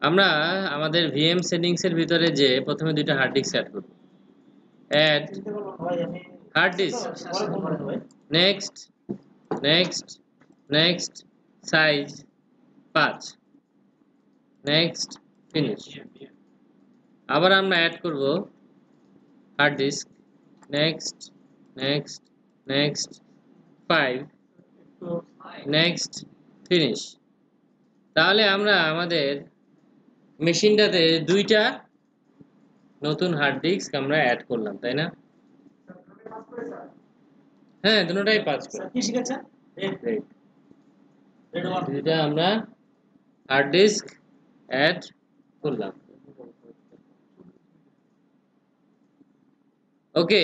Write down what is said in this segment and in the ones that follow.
আমরা আমাদের VM settings এর ভিতরে যে প্রথমে দুইটা হার্ড ডিস্ক অ্যাড করব। Add hard disk, next next next, size 5, next, finish. আবার আমরা অ্যাড করব hard disk, next next next, 5, next, finish. তাহলে আমরা আমাদের মেশিনটাতে দুইটা নতুন হার্ড ডিস্ক আমরা অ্যাড করলাম, তাই না? হ্যাঁ, দুটোটাই 5 করে। কি শিখেছেন? দুইটা আমরা হার্ড ডিস্ক অ্যাড করলাম। ওকে,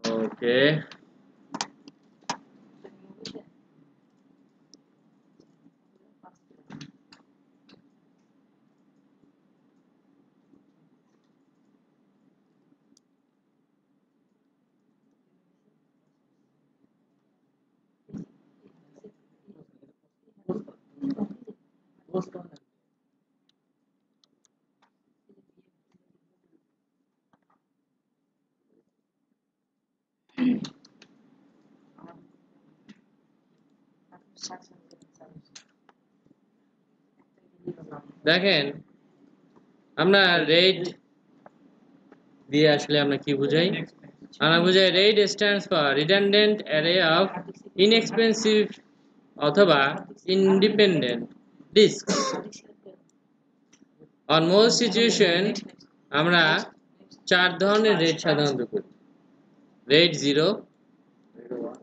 ওকে, দেখেন আমরা রেড দিয়ে আসলে আমরা কি বুঝাই? আমরা বুঝাই RAID stands for redundant array of inexpensive অথবা independent disk. On most situation আমরা 4 ধরনের রেড সাধারণত করি: RAID 0,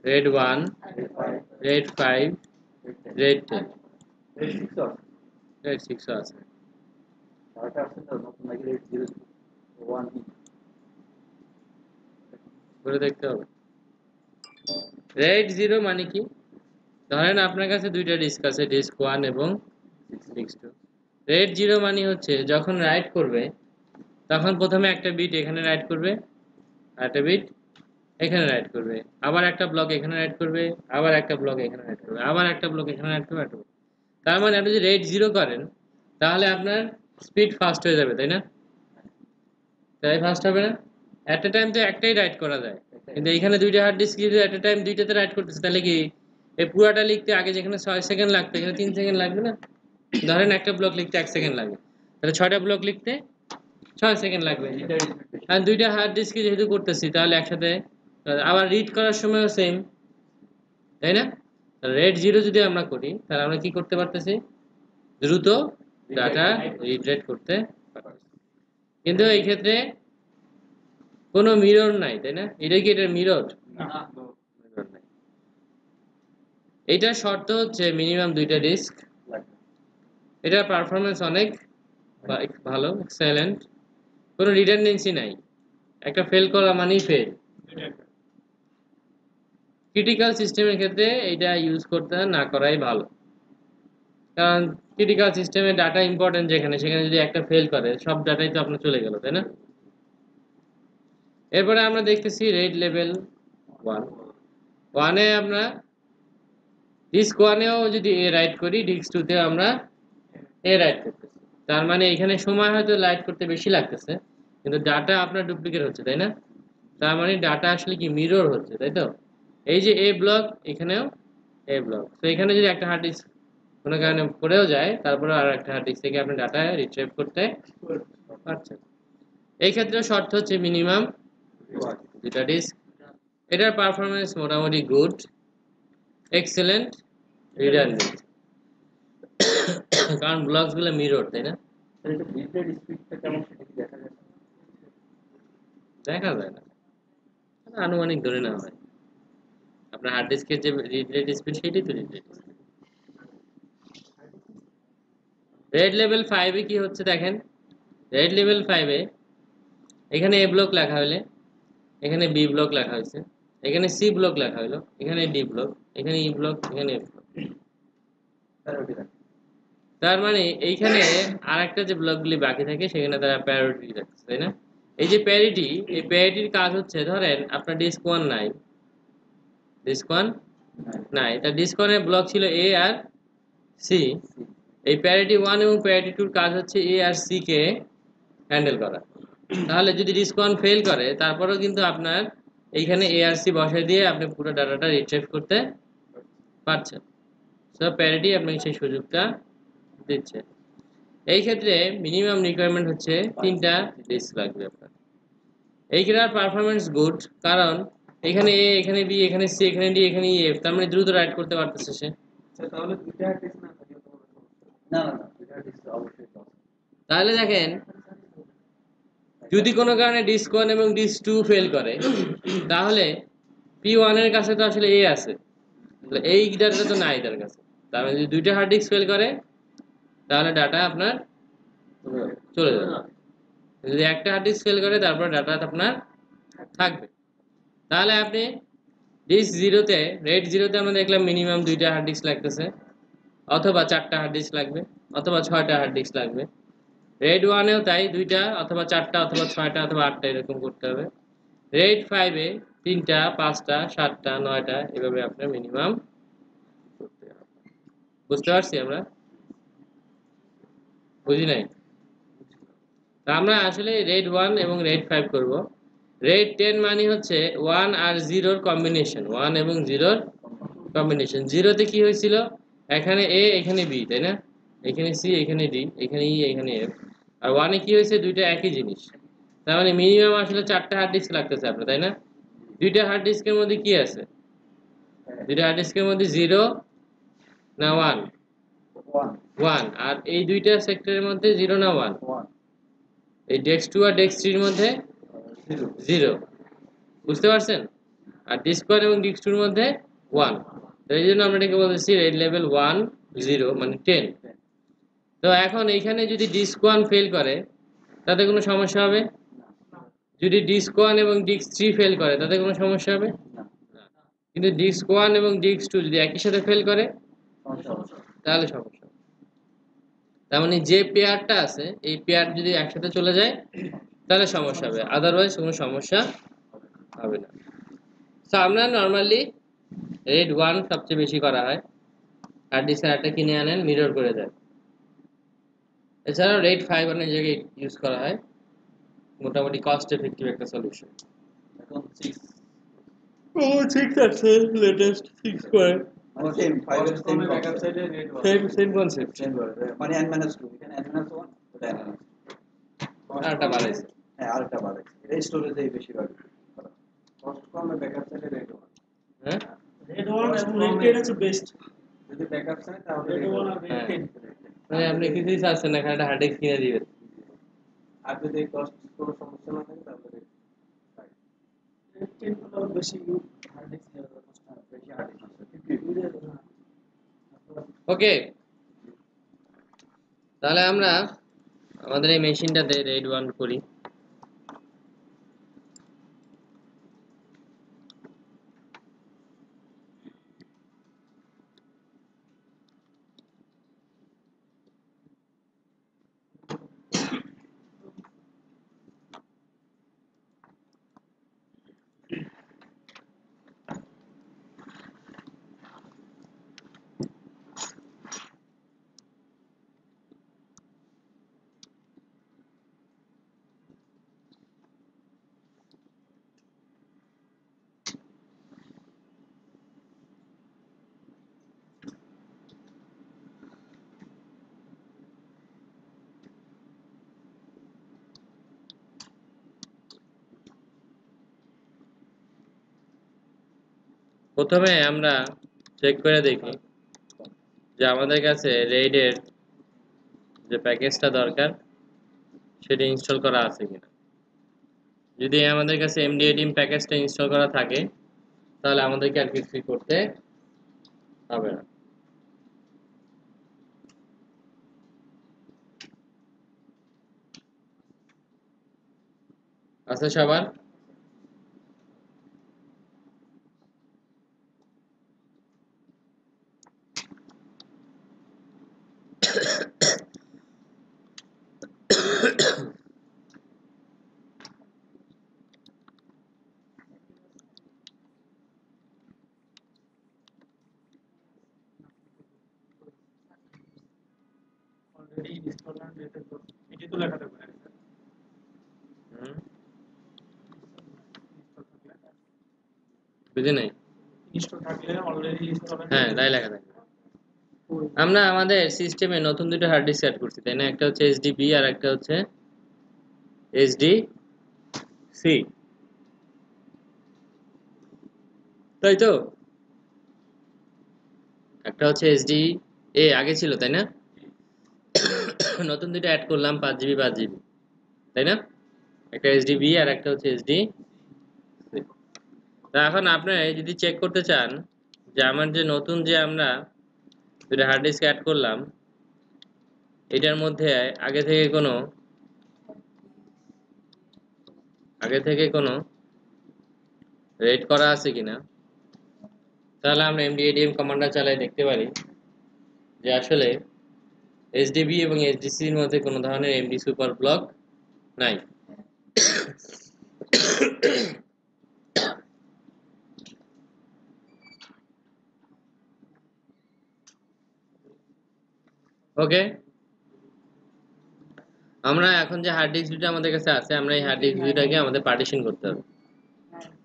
RAID 1, RAID 5, RAID 10, RAID 6 আছে। করে দেখতে হবে। রেড 0 মানে কি? ধরেন আপনার কাছে দুইটা ডিস্ক আছে, ডিস্ক 1 এবং ডিস্ক 2। রেড 0 মানে হচ্ছে যখন রাইট করবে তখন প্রথমে একটা বিট এখানে রাইট করবে, আর একটা বিট এখানে রাইট করবে, আবার একটা ব্লক এখানে রাইট করবে, আবার একটা ব্লক এখানে রাইট করবে, আবার একটা ব্লক এখানে রাইট করবে। তার মানে আপনি যদি রেড 0 করেন তাহলে আপনার স্পিড ফাস্ট হয়ে যাবে, তাই না? তাই ফাস্ট হবে না? এট এ টাইম তো একটাই রাইট করা যায়, কিন্তু এখানে দুইটা হার্ড ডিস্ক যদি এট এ টাইম দুইটাতে রাইট করতেছে তাহলে কি এই পুরাটা লিখতে আগে যেখানে 6 সেকেন্ড লাগতো এখানে 3 সেকেন্ড লাগবে না? ধরেন একটা ব্লক লিখতে 1 সেকেন্ড লাগে, তাহলে 6টা ব্লক লিখতে 6 সেকেন্ড লাগবে। আর দুইটা হার্ড ডিস্কে যেহেতু করতেছি তাহলে একসাথে আবার রিড করার সময়ও সেম, তাই না? রেড 0 যদি আমরা করি তাহলে আমরা কি করতে পারতেছি? দ্রুত ডাটা রিড রাইট করতে পারতেছি। কিন্তু এই ক্ষেত্রে কোনো মিরর নাই, তাই না? এটা কি এটা মিরর? না, মিরর নাই। এইটার শর্ত হচ্ছে মিনিমাম দুইটা ডিস্ক, এটার পারফরমেন্স অনেক ভালো, এক্সেলেন্ট, কোনো রিডান্ডেন্সি নাই। একটা ফেল করা মানেই ফেল। ক্রিটিক্যাল সিস্টেমের ক্ষেত্রে এটা ইউজ করতে না করাই ভালো, কারণ ক্রিটিক্যাল সিস্টেমে ডাটা ইম্পর্টেন্ট যেখানে সেখানে যদি একটা ফেল করে সব ডাটাই তো আপনার চলে গেল, তাই না? এরপরে আমরা দেখতেছি রেড লেভেল 1। 1-এ আমরা ডিস্ক 1-এও যদি এ রাইট করি, ডিস্ক 2-তেও আমরা এ রাইট করতেছি। তার মানে এখানে সময় হয়তো রাইট করতে বেশি লাগতেছে, কিন্তু ডাটা আপনার ডুপ্লিকেট হচ্ছে, তাই না? তার মানে ডাটা আসলে কি মিরর হচ্ছে, তাই তো? এই যে এ ব্লক, এখানেও এ ব্লক, তো এখানে যদি একটা হার্ড ডিস্ক কোনো কারণে পড়েও যায় তারপরে আর একটা হার্ড ডিস্ক থেকে আপনি ডাটা রিট্রিভ করতে পারছেন। এই ক্ষেত্রে শর্ত হচ্ছে মিনিমাম দুটা ডিস্ক। এটার পারফরমেন্স মোটামুটি গুড, এক্সেলেন্ট, রিডান্ডেন্ট, কারণ ব্লকস গুলো মিরর, তাই না? দেখা যায় না, আনুমানিক ধরে নেওয়া হয়। আপনার হার্ড ডিস্কের যে রিড রেট স্পিড সেটাই তো রিড রেট। রেড লেভেল 5-এ কি হচ্ছে দেখেন, রেড লেভেল 5-এ এখানে এ ব্লক লেখা হলে এখানে বি ব্লক লেখা হয়েছে, এখানে সি ব্লক লেখা হলো, এখানে ডি ব্লক, এখানে ই ব্লক, এখানে এফ ব্লক। তার মানে এইখানে আরেকটা যে ব্লকগুলি বাকি থাকে সেখানে তারা প্যারিটি রাখছে, তাই না? এই যে প্যারিটি, এই প্যারিটির কাজ হচ্ছে ধরেন আপনার ডিস্ক 1 নাই, ডিস্ক 1 নাই, তার ডিস্ক 1 এর ব্লক ছিল এ আর সি। এই প্যারিটি 1 এবং প্যারিটি 2 এর কাজ হচ্ছে এ আর সি কে হ্যান্ডেল করা। তাহলে যদি ডিস্ক 1 ফেল করে তারপরেও কিন্তু আপনার এইখানে এ আর সি বসাই দিয়ে আপনি পুরো ডাটাটা রিট্রিভ করতে পারছেন। সো প্যারিটি আপনাকে সেই সুযোগটা দিচ্ছে। এই ক্ষেত্রে মিনিমাম রিকোয়ারমেন্ট হচ্ছে 3টা ডিস্ক লাগবে আপনার। এইখানের পারফরম্যান্স গুড, কারণ এখানে এ, এখানে বি, এখানে সি, এখানে ডি, এখানে ই, এফ, তার মানে দ্রুত রাইট করতে পারতেছে সে। তাহলে দুইটা ডিস্ক না থাকলে তো না না না, দুইটা ডিস্ক অবশ্যই দরকার। তাহলে দেখেন যদি কোনো কারণে ডিস্ক 1 এবং ডিস্ক 2 ফেল করে তাহলে P1 এর কাছে তো আসলে এ আছে, তাহলে এই ডাটাটা তো নাই তার কাছে। তার মানে যদি দুইটা হার্ড ডিস্ক ফেল করে তাহলে ডাটা আপনার চলে যাবে। যদি একটা হার্ড ডিস্ক ফেল করে তারপর ডাটা আপনার থাকবে। তাহলে আপনি ডিস্ক 0-তে, রেড 0-তে আমরা দেখলাম মিনিমাম 2টা হার্ড ডিস্ক লাগতেছে, অথবা 4টা হার্ড ডিস্ক লাগবে, অথবা 6টা হার্ড ডিস্ক লাগবে। রেড 1-এও তাই, 2টা অথবা 4টা অথবা 6টা অথবা 8টা এরকম করতে হবে। রেড 5-এ 3টা, 5টা, 7টা, 9টা এভাবে আপনার মিনিমাম করতে হবে। বুঝতে পারছি আমরা? বুঝি নাই? তা আমরা আসলে রেড 1 এবং রেড 5 করব। রেড 10 মানে হচ্ছে 1 আর 0-র কম্বিনেশন, 1 এবং 0-র কম্বিনেশন। 0-তে কি হয়েছিল, এখানে এ, এখানে বি, তাই না? এখানে সি, এখানে ডি, এখানে ই, এখানে এফ। আর 1-এ কি হয়েছে, দুইটা একই জিনিস। তার মানে মিনিমাম আসলে 4টা হার্ড ডিস্ক লাগতেছে আপনার, তাই না? দুইটা হার্ড ডিস্কের মধ্যে কি আছে, দুইটা হার্ড ডিস্কের মধ্যে 0 না 1? 1। আর এই দুইটা সেক্টরের মধ্যে 0 না 1? এই ডেস্ক 2 আর ডেস্ক 3 এর মধ্যে 0। বুঝতে পারছেন? আর ডিস্ক 1 এবং ডিস্ক 2 এর মধ্যে 1। তো এই জন্য আমরা এটাকে বলতেছি রেড লেভেল 1 0 মানে 10। তো এখন এইখানে যদি ডিস্ক 1 ফেল করে তাতে কোনো সমস্যা হবে? যদি ডিস্ক 1 এবং ডিস্ক 3 ফেল করে তাতে কোনো সমস্যা হবে? কিন্তু ডিস্ক 1 এবং ডিস্ক 2 যদি একই সাথে ফেল করে তাহলে সমস্যা। তার মানে যে পেয়ারটা আছে এই পেয়ার যদি একসাথে চলে যায় তাহলে সমস্যা হবে, আদারওয়াইজ কোনো সমস্যা হবে না। সো আমরা নরমালি রেড 1 সবচেয়ে বেশি করা হয়, হার্ড ডিস্কের একটা কিনে আনেন, মিরর করে দেন। এছাড়াও রেড 5 অনেক জায়গায় ইউজ করা হয়, মোটামুটি কস্ট এফেক্টিভ একটা সলিউশন। এখন 6 ও 6 আছে, লেটেস্ট 6 করে মানে সেম 5 এর সেম ব্যাকআপ সাইডে রেড সেম কনসেপ্ট, সেম মানে n-2 এখানে n-1 ওটা n-2 আরেকটা বাড়াইছে। হ্যাঁ আরেকটা বাড়াইছে, এটা স্টোরেজেই বেশি বাড়বে, কষ্ট কমে ব্যাকআপ সাইডে রেড 1। হ্যাঁ রেড 1 এবং রেড 10 হচ্ছে বেস্ট। যদি ব্যাকআপ চাই তাহলে রেড 1 আর রেড 10 মানে আপনি কিছুই চাচ্ছেন না, এখানে একটা হার্ড ডিস্ক কিনে দিবেন। আর যদি কস্ট কোনো সমস্যা না থাকে তাহলে রেড 10 হলো বেশি হার্ড ডিস্ক কষ্ট বেশি হার্ড ডিস্ক আছে। ওকে, তাহলে আমরা আমাদের এই মেশিনটাতে রেড 1 করি। প্রথমে আমরা চেক করে দেখি যে আমাদের কাছে রেডের যে প্যাকেজটা দরকার সেটা ইনস্টল করা আছে কিনা। যদি আমাদের কাছে MDADIM প্যাকেজটা ইনস্টল করা থাকে তাহলে আমাদেরকে আর কিছুই করতে হবে না। আচ্ছা সবার অলরেডি ইনস্টল এন্ড রেটেড এটি তো লেখা থাকবে না স্যার বুঝি নাই ইনস্টল থাকলে অলরেডি ইনস্টল এন্ড হ্যাঁ তাই লেখা থাকবে আমরা আমাদের সিস্টেমে নতুন দুটো হার্ড ডিস্ক অ্যাড করছি তাই না একটা হচ্ছে এইচডিবি আর একটা হচ্ছে এইচডিসি তাই তো একটা হচ্ছে এইচডি এ আগে ছিল তাই না নতুন দুটো অ্যাড করলাম 5 জিবি 5 জিবি তাই না একটা এইচডিবি আর একটা হচ্ছে এইচডি তা এখন আপনারা যদি চেক করতে চান যে আমার যে নতুন যে আমরা দুটো হার্ড ডিস্ক অ্যাড করলাম এটার মধ্যে আগে থেকে কোনো রেড করা আছে কিনা তাহলে আমরা mdadm কমান্ডটা চালাই দেখতে পারি যে আসলে এইচডিবি এবং এইচডিসি এর মধ্যে কোনো ধরনের এমডি সুপার ব্লক নাই ওকে আমরা এখন যে হার্ড ডিস্ক দুটো আমাদের কাছে আছে আমরা এই হার্ড ডিস্ক দুটাকে আমাদের পার্টিশন করতে হবে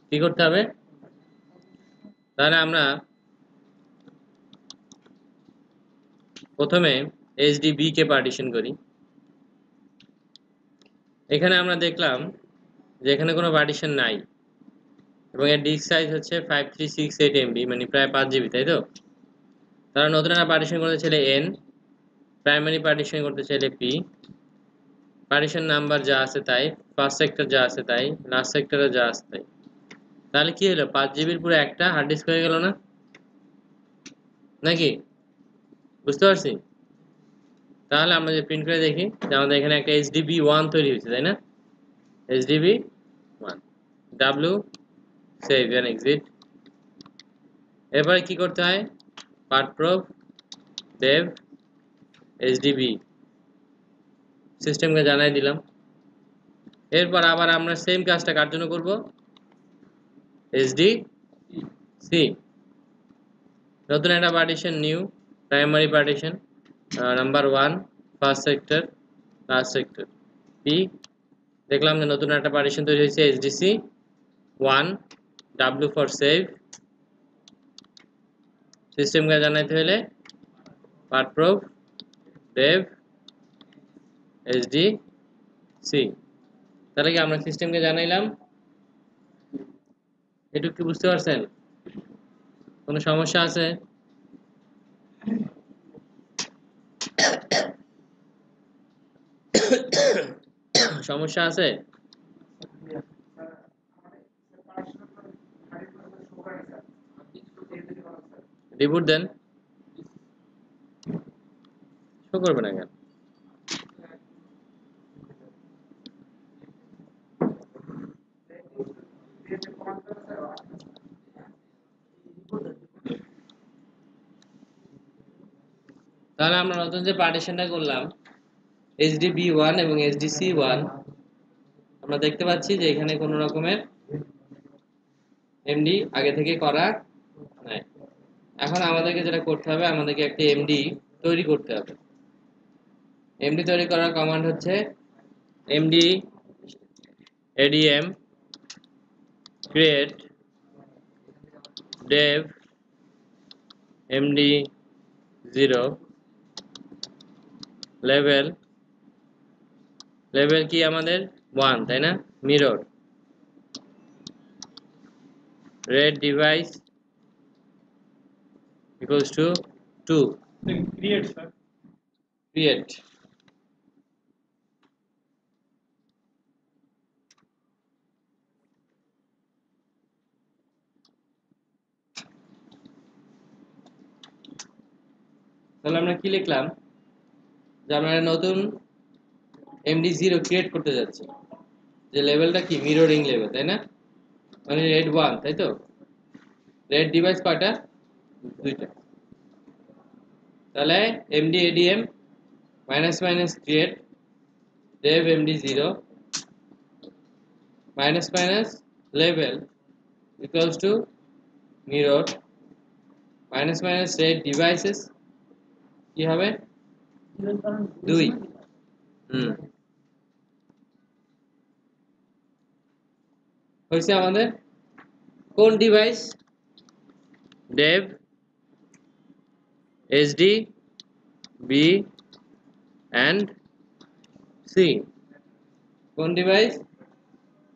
কি করতে হবে তাহলে আমরা প্রথমে এইচডিবি কে পার্টিশন করি এখানে আমরা দেখলাম যে এখানে কোনো পার্টিশন নাই এবং এর ডিস্ক সাইজ হচ্ছে 5368 MB মানে প্রায় 5 জিবি তাই তো তারা নতুন একটা পার্টিশন করতে চাইলে এন প্রাইমারি পার্টিশন করতে চাইলে পি পার্টিশন নাম্বার যা আছে তাই ফার্স্ট সেক্টর যা আছে তাই লাস্ট সেক্টরে যা আছে তাই তাহলে কি হলো 5 জিবির পুরো একটা হার্ড ডিস্ক হয়ে গেল না নাকি বুঝতে পারছি তাহলে আমরা যে প্রিন্ট করে দেখি যে আমাদের এখানে একটা এইচডিবি 1 তৈরি হয়েছে তাই না HDB 1 W save and exit এরপরে কি করতে হয় পার্টপ্রোব দেভ এইচডিবি সিস্টেমকে জানাই দিলাম এরপর আবার আমরা সেম কাজটা কার জন্য করব এইচডিসি নতুন একটা partition new primary partition number 1 first sector last sector P দেখলাম যে নতুন একটা পার্টিশন তৈরি হয়েছে এইচডিসি 1 ডাব্লিউ ফর সেভ সিস্টেমকে জানাইতে হলে পার্টপ্রোব দেভ এইচডিসি তাহলে কি আমরা সিস্টেমকে জানাইলাম এটুকু কি বুঝতে পারছেন কোনো সমস্যা আছে সমস্যা আছে রিবুট দেন শো করবে না কেন তাহলে আমরা নতুন যে পার্টিশনটা করলাম এইচডিবি 1 এবং এইচডিসি 1 আমরা দেখতে পাচ্ছি যে এখানে কোনো রকমের এমডি আগে থেকে করা নাই এখন আমাদেরকে যেটা করতে হবে আমাদেরকে একটা এমডি তৈরি করতে হবে এমডি তৈরি করার কমান্ড হচ্ছে MD ADM create dev md0 level কি আমাদের 1 তাই না mirror red device equals to 2 create sir create তাহলে আমরা কি লিখলাম যে আমরা নতুন md0 ক্রিয়েট করতে যাচ্ছি যে লেভেলটা কি মিররিং লেভেল তাই না মানে red 1 তাই তো red ডিভাইস কয়টা দুইটা তাহলে md adm minus minus create dev md0 minus minus label equals to mirror minus minus red devices কি হবে 2 হইছে আমাদের কোন device dev hd b and c কোন ডিভাইস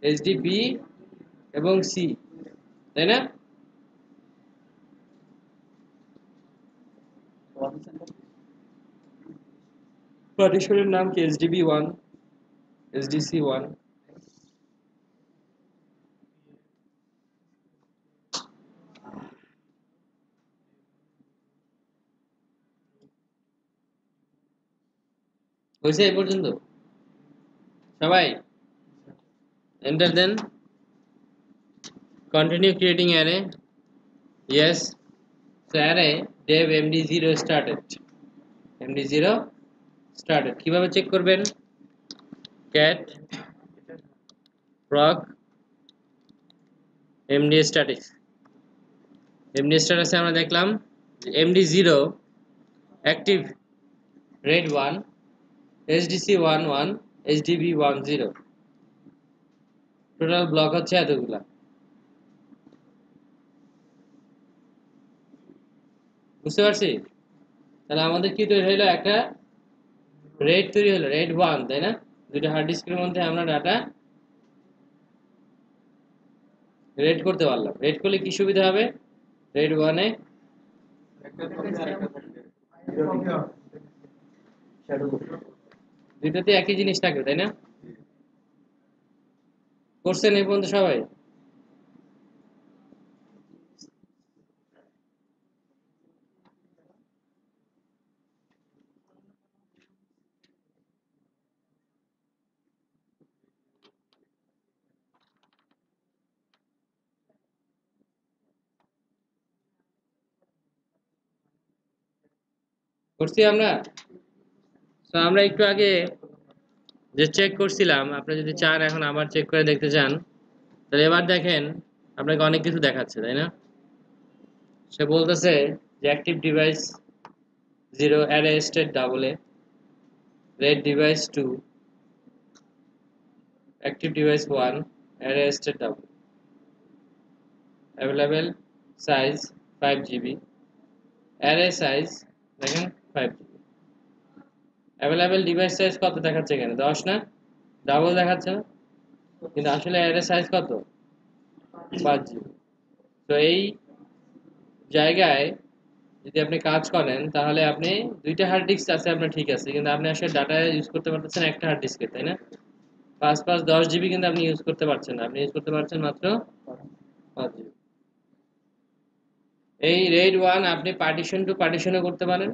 hd b এবং c তাই না পার্টিশনের নাম কি hdb1 hdc1 হইছে এই পর্যন্ত সবাই enter then continue creating array yes so array dev md0 started md0 started কিভাবে চেক করবেন cat proc md status md status আমরা দেখলাম md0 active red 1 hdc11 hdb10 total block হচ্ছে এতগুলা বুঝতে পারছি তাহলে আমাদের কি তৈরি হলো একটা রেড তৈরি হলো রেড 1 তাই না দুটো হার্ড ডিস্কের মধ্যে আমরা ডাটা রেড করতে পারলাম রেড করলে কি সুবিধা হবে রেড 1 এ দুটোতে একই জিনিস থাকবে তাই না করছেন এই পর্যন্ত সবাই করছি আমরা তো আমরা একটু আগে যে চেক করছিলাম আপনি যদি চান এখন আবার চেক করে দেখতে চান তাহলে এবার দেখেন আপনাকে অনেক কিছু দেখাচ্ছে তাই না সে বলতেছে যে active device 0 array state double a red device 2 active device 1 array state double available size 5 GB array size দেখেন 5 GB অ্যাভেলেবল ডিভাইস সাইজ কত দেখাচ্ছে এখানে 10 না ডাবল দেখাচ্ছে না কিন্তু আসলে অ্যারে সাইজ কত 5 GB তো এই জায়গায় যদি আপনি কাজ করেন তাহলে আপনি দুইটা হার্ড ডিস্ক আছে আপনার ঠিক আছে কিন্তু আপনি আসলে ডাটা ইউজ করতে পারতেছেন একটা হার্ড ডিস্কে তাই না 5 GB কিন্তু আপনি ইউজ করতে পারছেন না আপনি ইউজ করতে পারছেন মাত্র 5 GB এই রেড 1 আপনি পার্টিশন টু পার্টিশনও করতে পারেন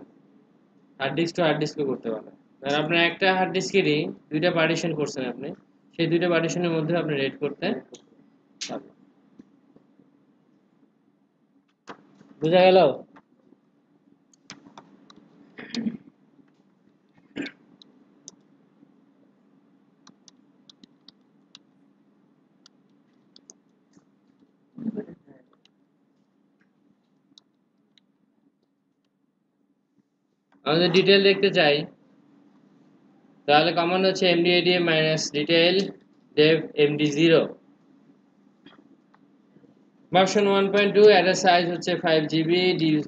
হার্ড ডিস্ক টু হার্ড ডিস্কও করতে পারেন আর আপনার একটা হার্ড ডিস্কেরই দুইটা পার্টিশন করছেন আপনি সেই দুইটা পার্টিশনের মধ্যে আপনি রেড করতে পারবেন বুঝা গেল আমাদের ডিটেইল দেখতে চাই তাহলে কমান্ড হচ্ছে mdadm -detail dev md0 version 1.2 array size হচ্ছে 5 GB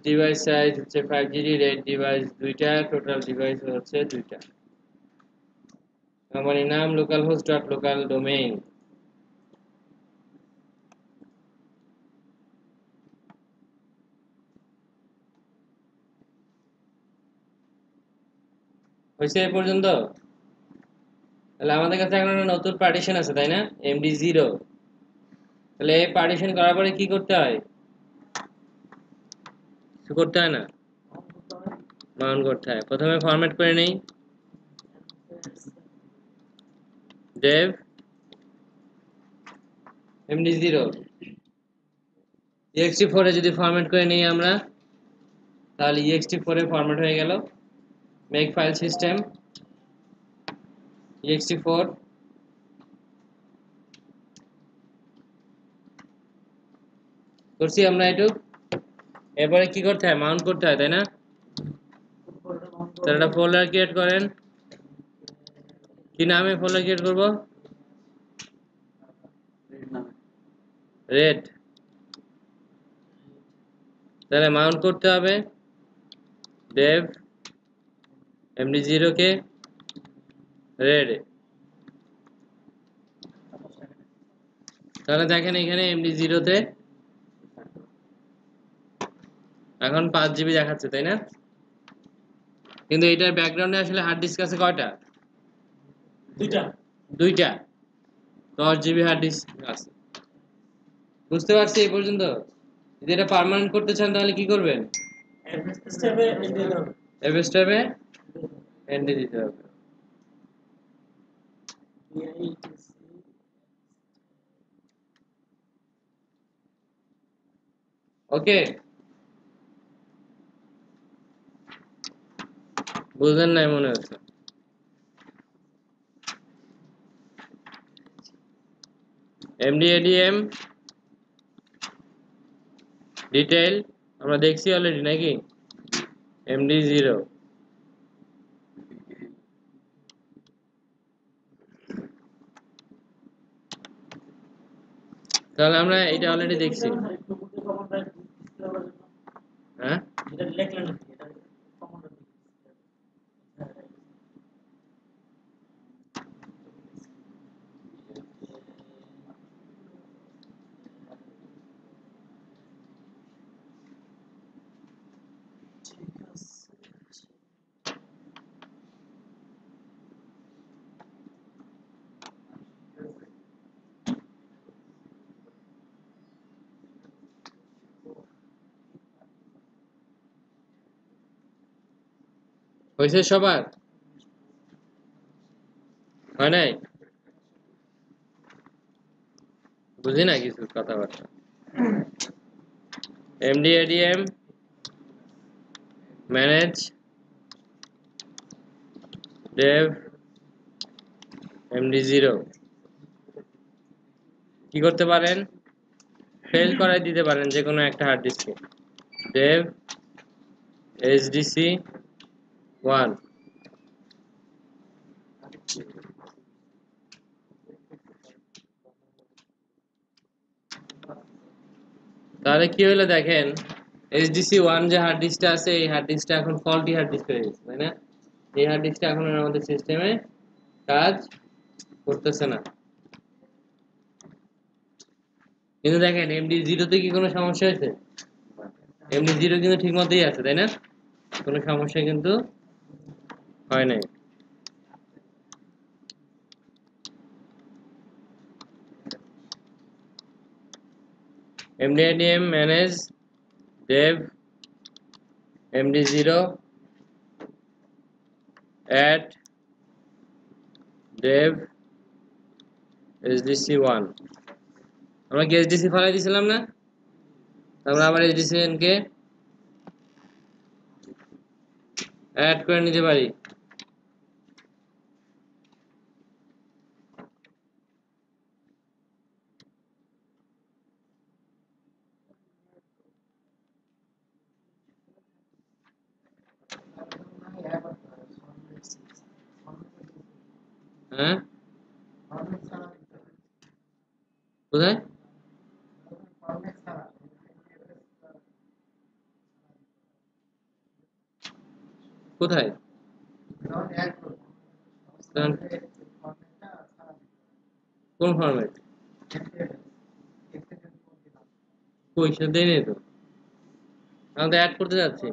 ডিভাইস সাইজ হচ্ছে 5 GB রেড ডিভাইস দুইটা টোটাল ডিভাইস হচ্ছে দুইটা কোম্পানি নাম localhost.local domain হইছে এই পর্যন্ত তাহলে আমাদের কাছে এখন একটা নতুন পার্টিশন আছে তাই না md0 তাহলে এই পার্টিশন করার পরে কি করতে হয় কিছু করতে হয় না মাউন্ট করতে হয় প্রথমে ফরম্যাট করে নেই dev md0 ext4 এ যদি ফরম্যাট করে নেই আমরা তাহলে ext4 এ ফরম্যাট হয়ে গেল মেক ফাইল সিস্টেম ext4 করছি আমরা একটু। এরপরে কি করতে হয়, মাউন্ট করতে হয়, তাই না? তাহলে একটা ফোল্ডার ক্রিয়েট করেন। কি নামে ফোল্ডার ক্রিয়েট করব? রেড। তাহলে মাউন্ট করতে হবে dev md0 কে রেড। তাহলে দেখেন এখানে md0 তে এখন 5 জিবি দেখাচ্ছে, তাই না? কিন্তু এটার ব্যাকগ্রাউন্ডে আসলে হার্ড ডিস্ক আছে কয়টা? দুইটা। 10 জিবি হার্ড ডিস্ক আছে। বুঝতে পারছি এই পর্যন্ত? যদি এটা পার্মানেন্ট করতে চান তাহলে কি করবেন? এফএস ট্যাবে এন্ড দিতে হবে। ওকে, বুঝলেন নাই মনে হচ্ছে। mdadm ডিটেইল আমরা দেখছি অলরেডি নাকি? md0 তাহলে আমরা এটা অলরেডি দেখছি। হ্যাঁ, হয়েছে সবার? হয় নাই? বুঝি না কিছু কথাবার্তা। mdadm ম্যানেজ dev md0 কি করতে পারেন? ফেল করাই দিতে পারেন যে কোনো একটা হার্ড ডিস্কে। dev hdc1 তাহলে কি হলো দেখেন, HDC1 যে হার্ড ডিস্কটা আছে এই হার্ড ডিস্কটা এখন ফল্টি হার্ড ডিস্ক হয়ে গেছে, তাই না? এই হার্ড ডিস্কটা এখন আর আমাদের সিস্টেমে কাজ করতেছে না। কিন্তু দেখেন MD0 তে কি কোনো সমস্যা হয়েছে? MD0 কিন্তু ঠিক মতোই আছে, তাই না? কোনো সমস্যা কিন্তু হয় নাই। mdadm manage dev md0 add dev hdc1 আমরা কি HDC ফালাই দিছিলাম না? আমরা আবার HDCN কে অ্যাড করে নিতে পারি। হ্যাঁ, কোথায়? কোথায়? কোন ফরম্যাট? কই সেটা দেই নাই তো, আমি তো অ্যাড করতে যাচ্ছি।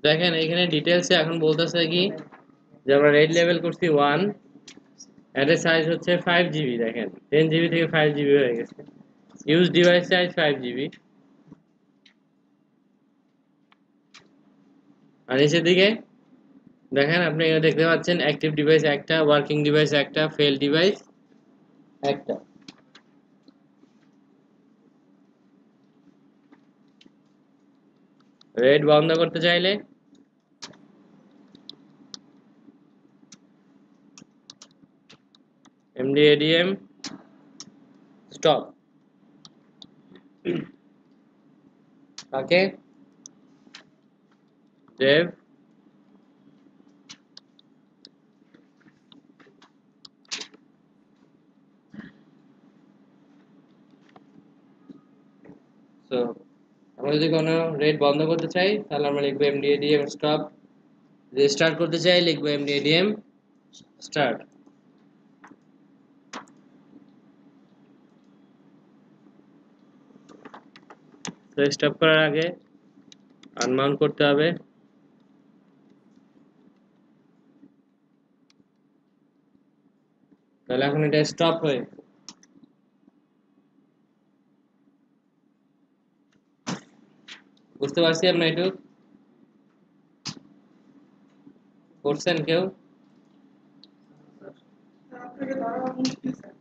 দেখেন এখানে ডিটেলসে এখন বলতেছে কি যে আমরা রেড লেভেল করছি 1, এর সাইজ হচ্ছে 5 জিবি। দেখেন 10 জিবি থেকে 5 জিবি হয়ে গেছে। ইউজ ডিভাইস সাইজ 5 জিবি আর নিচের দিকে দেখেন, আপনি এখানে দেখতে পাচ্ছেন অ্যাক্টিভ ডিভাইস একটা, ওয়ার্কিং ডিভাইস একটা, ফেল ডিভাইস একটা। রেড বন্ধ করতে চাইলে MDADM স্টপ। ওকে, দেব সো আমরা যদি কোনো রেড বন্ধ করতে চাই তাহলে আমরা লিখবো MDADM স্টপ, রিস্টার্ট করতে চাই লিখবো MDADM স্টার্ট। তো স্টপ করার আগে আনমাউন্ট করতে হবে। তাহলে এখন এটা স্টপ হয়ে বুঝতে পারছি। আমরা একটু করছেন কেউ? আপনাকে ধরা মুশকিল স্যার।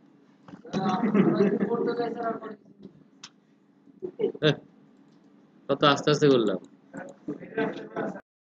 কত আস্তে আস্তে করলাম।